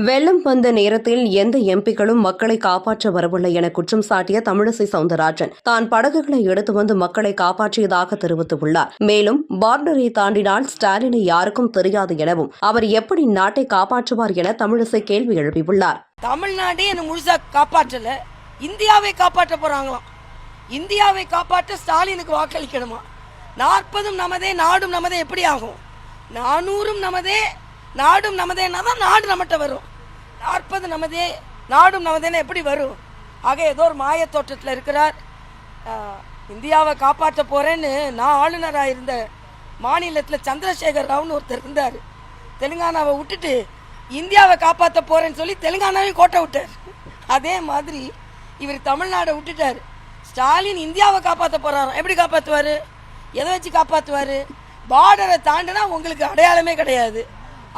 வெள்ளம் வந்த நேரத்தில் எந்த எம்பிக்களும் மக்களை காப்பாற்ற வரவில்லை என குற்றம் சாட்டிய தமிழிசை சவுந்தரராஜன் தான் படகுகளை எடுத்து வந்து மக்களை காப்பாற்றியதாக தெரிவித்துள்ளார். மேலும் பார்டரை தாண்டினால் ஸ்டாலினை யாருக்கும் தெரியாது எனவும் அவர் எப்படி நாட்டை காப்பாற்றுவார் என தமிழிசை கேள்வி எழுப்பியுள்ளார். தமிழ்நாடே முழுசா காப்பாற்றல, இந்தியாவை காப்பாற்ற போறாங்களாம். இந்தியாவை காப்பாற்ற ஸ்டாலினுக்கு வாக்களிக்கணுமா? 40 நமதே நாடும் நமதே எப்படி ஆகும்? 400 நமதே நாடும் நமதேன்னா தான் நாடு நம்மகிட்ட வரும். 40 நமதே நாடும் நமதேன்னா எப்படி வரும்? ஆக ஏதோ ஒரு மாய தோற்றத்தில் இருக்கிறார். இந்தியாவை காப்பாற்ற போறேன்னு நான் ஆளுநராக இருந்த மாநிலத்தில் சந்திரசேகர் ராவ்னு ஒருத்தர் இருந்தார். தெலுங்கானாவை விட்டுட்டு இந்தியாவை காப்பாற்ற போறேன்னு சொல்லி தெலுங்கானாவையும் கோட்டை விட்டார். அதே மாதிரி இவர் தமிழ்நாடை விட்டுட்டார். ஸ்டாலின் இந்தியாவை காப்பாற்ற போறாராம். எப்படி காப்பாற்றுவார்? எதை வச்சு காப்பாற்றுவார்? பார்டரை தாண்டினா உங்களுக்கு அடையாளமே கிடையாது.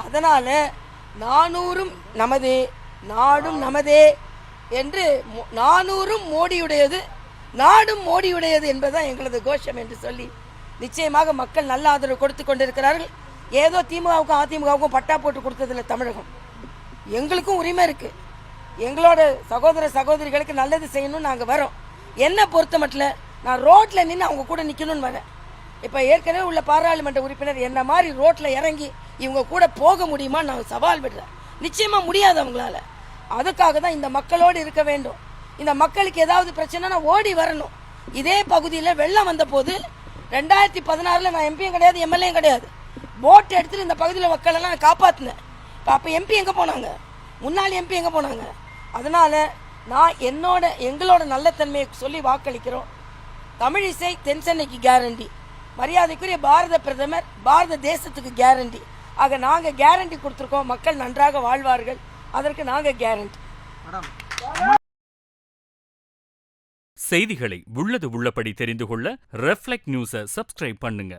அதனால் 400 நமதே நாடும் நமதே என்று 400 மோடியுடையது நாடும் மோடியுடையது என்பதுதான் எங்களது கோஷம் என்று சொல்லி நிச்சயமாக மக்கள் நல்ல ஆதரவு கொடுத்து கொண்டிருக்கிறார்கள். ஏதோ திமுகவுக்கும் அதிமுகவுக்கும் பட்டா போட்டு கொடுத்ததில்ல தமிழகம். எங்களுக்கும் உரிமை இருக்குது. எங்களோட சகோதர சகோதரிகளுக்கு நல்லது செய்யணும்னு நாங்கள் வரோம். என்ன பொறுத்த மட்டும் நான் ரோட்டில் நின்று அவங்க கூட நிற்கணும்னு வரேன். இப்போ ஏற்கனவே உள்ள பாராளுமன்ற உறுப்பினர் என்ன மாதிரி ரோட்டில் இறங்கி இவங்க கூட போக முடியுமா நான் சவால் விடுறேன். நிச்சயமாக முடியாது அவங்களால. அதுக்காக தான் இந்த மக்களோடு இருக்க வேண்டும். இந்த மக்களுக்கு ஏதாவது பிரச்சனைனா ஓடி வரணும். இதே பகுதியில் வெள்ளம் வந்த போது 2016 நான் எம்பியும் கிடையாது, எம்எல்ஏயும் கிடையாது. போட் எடுத்துகிட்டு இந்த பகுதியில் மக்களெல்லாம் நான் காப்பாற்றினேன். அப்போ எம்பி எங்கே போனாங்க? முன்னாள் எம்பி எங்கே போனாங்க? அதனால் நான் எங்களோட நல்ல தன்மையை சொல்லி வாக்களிக்கிறோம். தமிழிசை தென் சென்னைக்கு கேரண்டி, மரியாதைக்குரிய பாரத பிரதமர் பாரத தேசத்துக்கு கேரண்டி. ஆக நாங்கள் கேரண்டி கொடுத்துருக்கோம். மக்கள் நன்றாக வாழ்வார்கள், அதற்கு நாங்கள் கேரண்டி. செய்திகளை உள்ளது உள்ளபடி தெரிந்து கொள்ள ரெஃப்ளெக்ட் நியூஸை சப்ஸ்கிரைப் பண்ணுங்க.